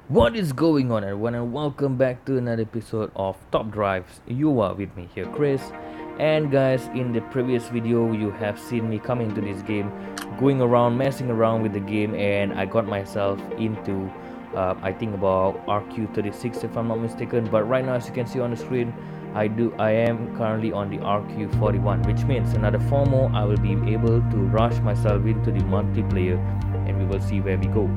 What is going on, everyone, and welcome back to another episode of Top Drives. You are with me here, Chris. And guys, in the previous video, you have seen me coming to this game, going around, messing around with the game, and I got myself into, I think about RQ36 if I'm not mistaken. But right now, as you can see on the screen, I am currently on the RQ41, which means another 4 more I will be able to rush myself into the multiplayer, and we will see where we go.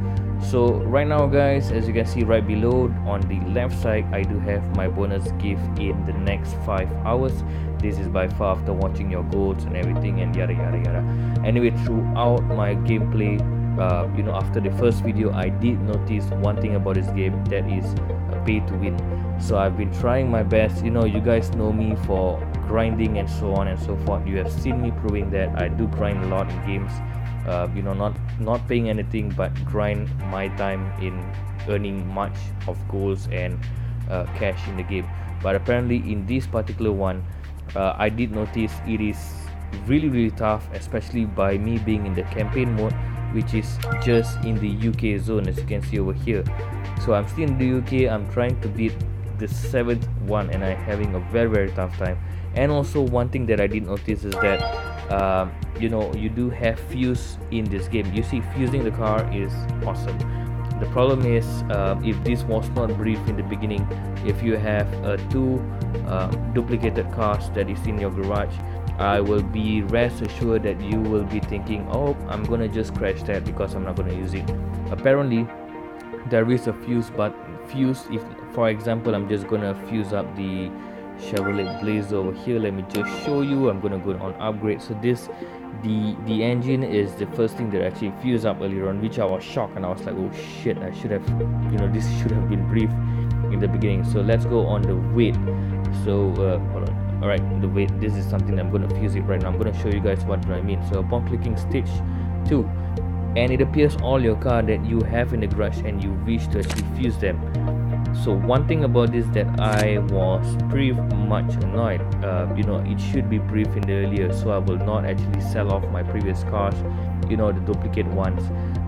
So right now, guys, as you can see right below on the left side, I do have my bonus gift in the next 5 hours. This is by far after watching your goals and everything and yada yada yada. Anyway, throughout my gameplay, after the first video, I did notice one thing about this game, that is a pay to win. So I've been trying my best. You guys know me for grinding and so on and so forth. You have seen me proving that I do grind a lot in games. Not paying anything, but grind my time in earning much of goals and cash in the game. But apparently in this particular one, I did notice it is really tough, especially by me being in the campaign mode, which is just in the UK zone, as you can see over here. So I'm still in the UK. I'm trying to beat the 7th one, and I'm having a very tough time. And also one thing that I did notice is that you do have fuse in this game. You see, fusing the car is awesome. The problem is, if this was not briefed in the beginning, if you have two duplicated cars that is in your garage, I will be rest assured that you will be thinking, oh, I'm gonna just crash that because I'm not gonna use it. Apparently there is a fuse, but if, for example, I'm just gonna fuse up the Chevrolet Blazer over here. Let me just show you. I'm gonna go on upgrade. So the engine is the first thing that actually fused up earlier on, which I was shocked, and I was like, oh shit, I should have, this should have been briefed in the beginning. So let's go on the weight. So hold on. All right, the weight, this is something I'm gonna fuse it right now. I'm gonna show you guys what do I mean. So upon clicking stage 2, and it appears all your car that you have in the garage and you wish to actually fuse them. So one thing about this that I was pretty much annoyed, it should be briefed in the earlier, so I will not actually sell off my previous cars, the duplicate ones.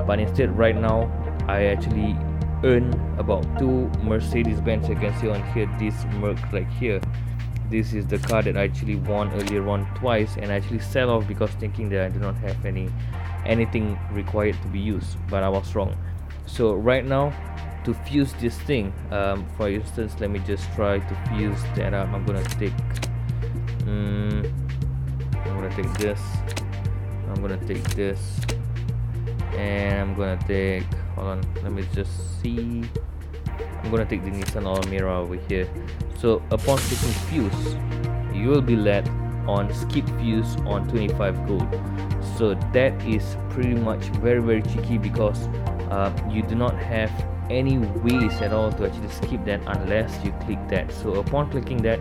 But instead right now I actually earn about 2 Mercedes-Benz. You can see on here, this Merc right here. This is the car that I actually won earlier on twice, and I actually sell off because thinking that I do not have anything required to be used, but I was wrong. So right now, to fuse this thing, for instance, let me just try to fuse that up. I'm gonna take this, I'm gonna take this, and I'm gonna take, hold on, let me just see, I'm gonna take the Nissan Almera over here. So upon clicking fuse, you will be led on skip fuse on 25 gold. So that is pretty much very cheeky, because you do not have any ways at all to actually skip that unless you click that. So upon clicking that,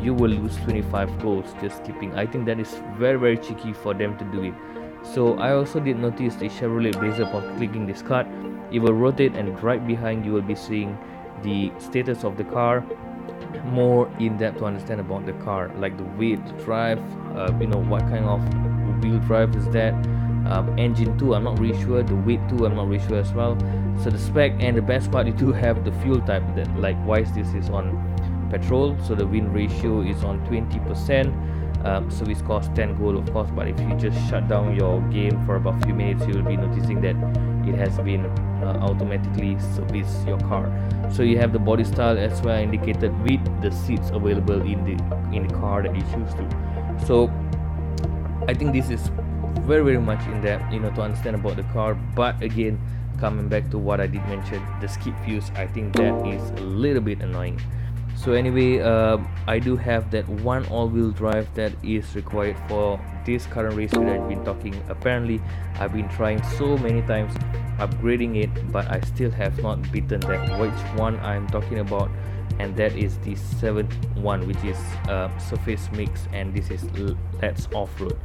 you will lose 25 golds just skipping. I think that is very cheeky for them to do it. So I also did notice the Chevrolet Blazer. Upon clicking this card, it will rotate, and right behind you will be seeing the status of the car, more in depth to understand about the car, like the weight, the drive, what kind of wheel drive is that, engine 2, I'm not really sure, the weight 2, I'm not really sure as well. So the spec, and the best part, you do have the fuel type, that likewise this is on petrol, so the win ratio is on 20%. So it costs 10 gold, of course, but if you just shut down your game for about a few minutes, you will be noticing that it has been automatically service your car. So you have the body style as well indicated with the seats available in the car that you choose to. So I think this is very much in depth, to understand about the car. But again, coming back to what I did mention, the skip fuse, I think that is a little bit annoying. So anyway, I do have that one all-wheel drive that is required for this current race that I've been talking. Apparently I've been trying so many times upgrading it, but I still have not beaten that, which one I'm talking about, and that is the 7th one, which is surface mix, and this is Let's Off-Road.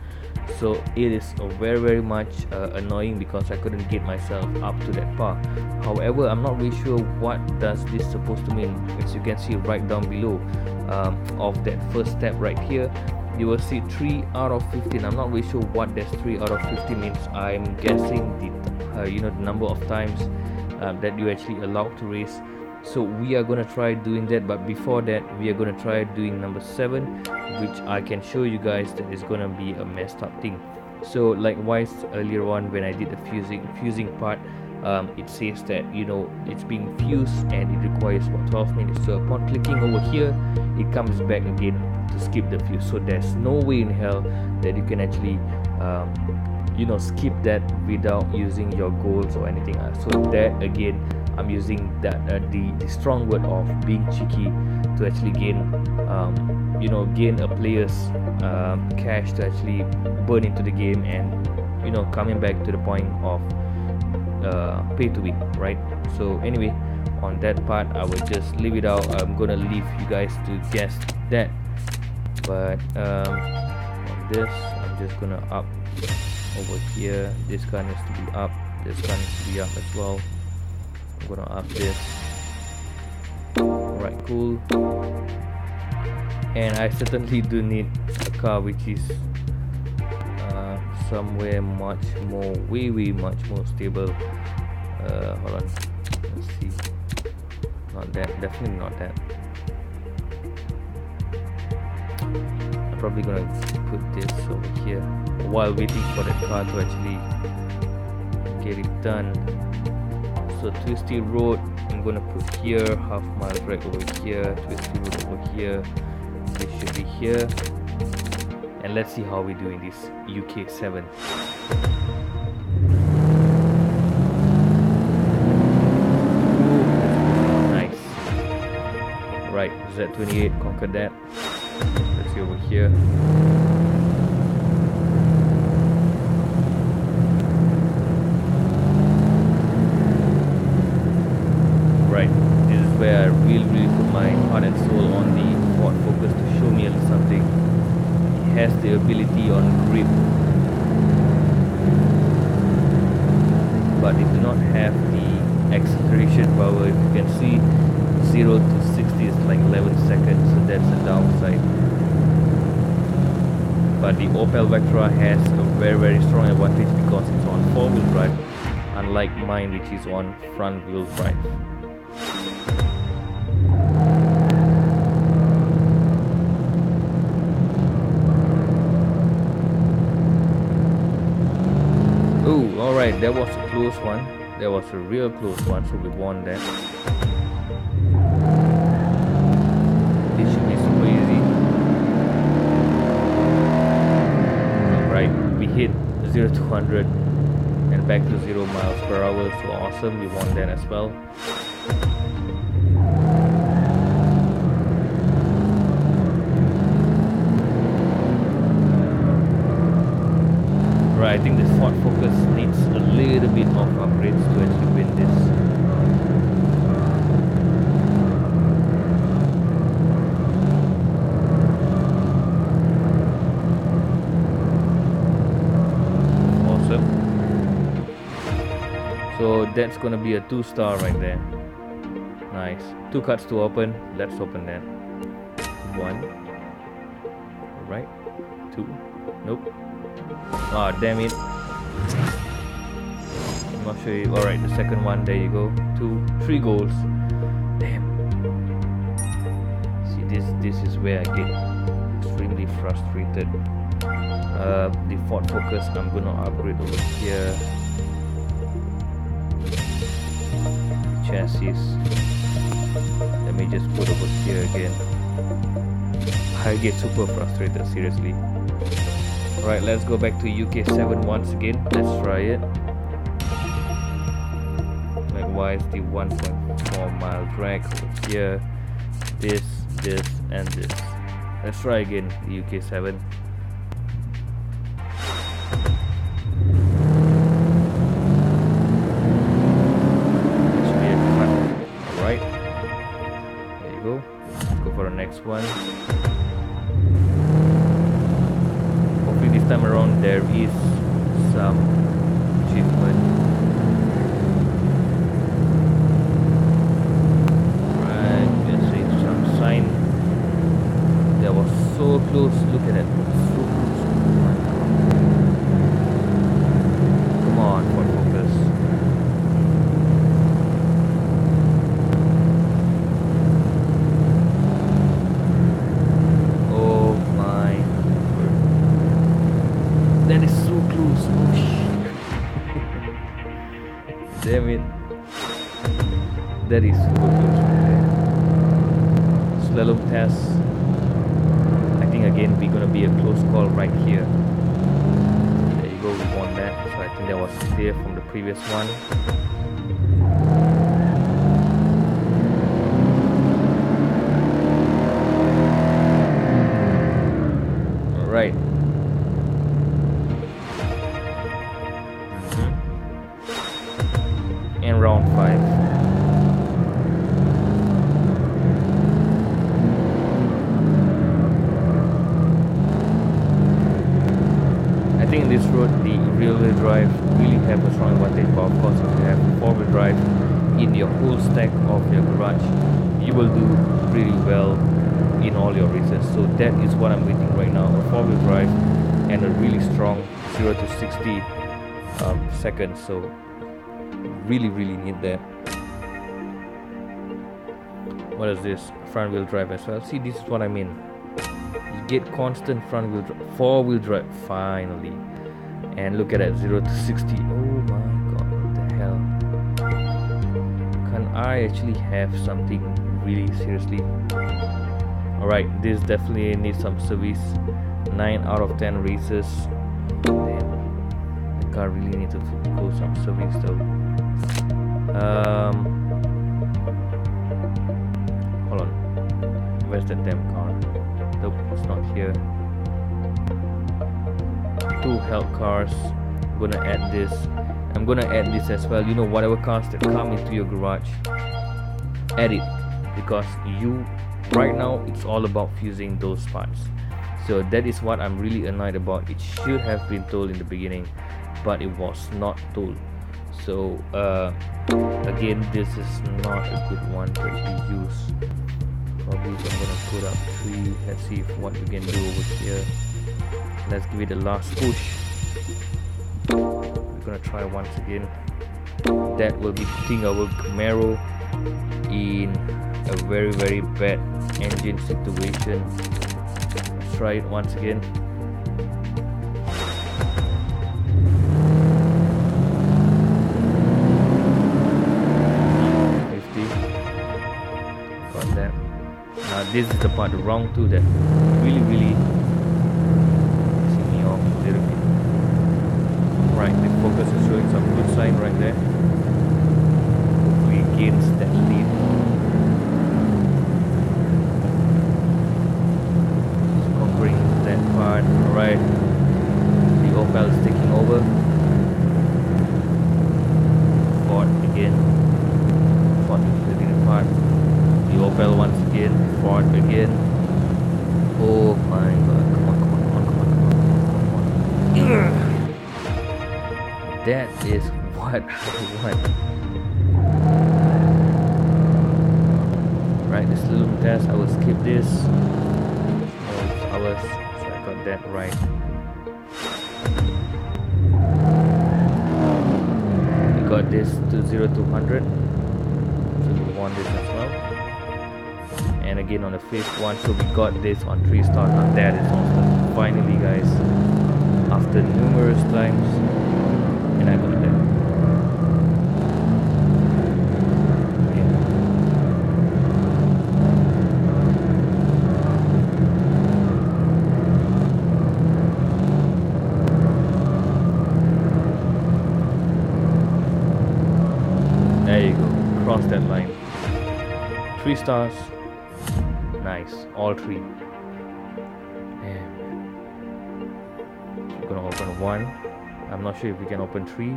So it is very much annoying because I couldn't get myself up to that par. However, I'm not really sure what does this supposed to mean. As you can see right down below of that first step right here, you will see 3 out of 15. I'm not really sure what that 3 out of 15 means. I'm guessing the the number of times that you're actually allowed to race. So we are gonna try doing that, but before that we are gonna try doing number 7, which I can show you guys that is gonna be a messed up thing. So likewise, earlier on when I did the fusing part, it says that, you know, it's being fused and it requires about 12 minutes. So upon clicking over here, it comes back again to skip the fuse. So there's no way in hell that you can actually you know, skip that without using your goals or anything else. So that again, I'm using that the strong word of being cheeky to actually gain you know, gain a player's cash to actually burn into the game, and you know, coming back to the point of pay to win, right? So anyway, on that part I will just leave it out. I'm gonna leave you guys to guess that, but on this I'm just gonna up over here. This car needs to be up, this car needs to be up as well. I'm gonna up this. Alright, cool. And I certainly do need a car which is somewhere much more, way much more stable. Hold on, let's see. Not that, definitely not that. I'm probably gonna put this over here while waiting for that car to actually get it done. So twisty road, I'm gonna put here, half mile drag over here, twisty road over here. This should be here, and let's see how we do in this UK7. Nice. Right, Z28 conquered that. Let's see over here. Right, this is where I really put my heart and soul on the Ford Focus to show me a little something. It has the ability on grip, but it do not have the acceleration power. If you can see, 0 to 60 is like 11 seconds, so that's the downside. But the Opel Vectra has a very strong advantage because it's on 4-wheel drive, unlike mine which is on front-wheel drive. Oh, alright, that was a close one. That was a real close one, so we won that. This should be super easy. Alright, we hit 0 to 100 and back to 0 miles per hour, so awesome, we won that as well. Right, I think this Ford Focus needs a little bit of upgrades to actually win this. Awesome. So that's gonna be a 2-star right there. Nice. 2 cards to open. Let's open that. 1. Alright. 2. Nope. Ah, damn it. I'm not sure. Alright, the second one, there you go. 2, 3 goals. Damn. See, this is where I get extremely frustrated. The Ford Focus, I'm gonna upgrade over here. Chassis. Let me just put over here again. I get super frustrated, seriously. Right, let's go back to UK7 once again. Let's try it. Likewise, the 1.4 mile drag over here. This, and this. Let's try again, the UK7. Alright. There you go. Let's go for the next one. This time around there is some achievement. Right, let's see some sign. That was so close. Look at that. So close. Come on, Ford Focus. damn it. That is super close right there. Slalom test. I think again we're gonna be a close call right here. There you go, we won that. So I think that was clear from the previous one. Alright. And round 5. I think in this road the rear-wheel drive really have a strong advantage, but of course if you have four-wheel drive in your whole stack of your garage, you will do pretty well in all your races. So that is what I'm waiting right now, a four-wheel drive and a really strong 0 to 60 seconds. So really need that. What is this? Front wheel drive as well. See, this is what I mean. You get constant front wheel drive, four wheel drive finally. And look at that, 0 to 60. Oh my god, what the hell? Can I actually have something really seriously? Alright, this definitely needs some service. 9 out of 10 races. Damn, the car really needs to go some service though. Hold on, where's that damn car? Nope, it's not here. 2 health cars. I'm gonna add this. I'm gonna add this as well. You know, whatever cars that come into your garage, add it, because you right now it's all about fusing those parts. So that is what I'm really annoyed about. It should have been told in the beginning, but it was not told. So again, this is not a good one to actually use. Probably I'm gonna put up 3. Let's see what we can do over here. Let's give it a last push. We're gonna try once again. That will be putting our Camaro in a very bad engine situation. Let's try it once again. This is the part, the wrong two, that really pissing me off a little bit. Right, the focus is showing some good sign right there. Hopefully it gains that lead. It's conquering that part. Alright, the Opel is taking over. Ford again. Ford is taking the part. The Opel once again, Ford again. Oh my god, come on. That is what I want. Right, this little test, I will skip this. Oh, hours, so I got that right. We got this to 0 to 100. So we won this as well. And again on the 5th one, so we got this on 3 star. Now that is awesome. Finally guys, after numerous times, and I got that. There you go, cross that line. 3 stars. Nice, all 3. And we're gonna open 1. I'm not sure if we can open 3.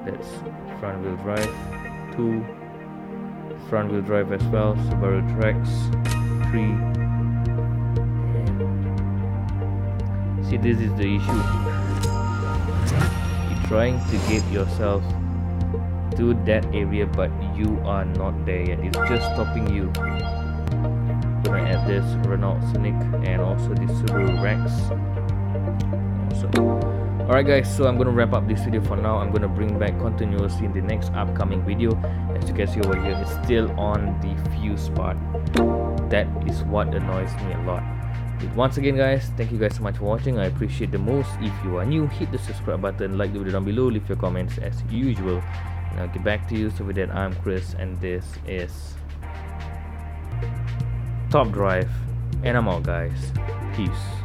That's front wheel drive. 2 front wheel drive as well. Subaru Trax. 3. And see, this is the issue. You're trying to get yourself to that area, but you are not there yet. It's just stopping you. Gonna add this Renault Scenic and also the Subaru Rex. Awesome. Alright guys, so I'm gonna wrap up this video for now. I'm gonna bring back continuously in the next upcoming video. As you can see over here, it's still on the fuse part. That is what annoys me a lot. But once again guys, thank you guys so much for watching. I appreciate the most. If you are new, hit the subscribe button, like the video down below, leave your comments as usual. And I'll get back to you. So with that, I'm Chris, and this is Top Drive, and I'm out, guys. Peace.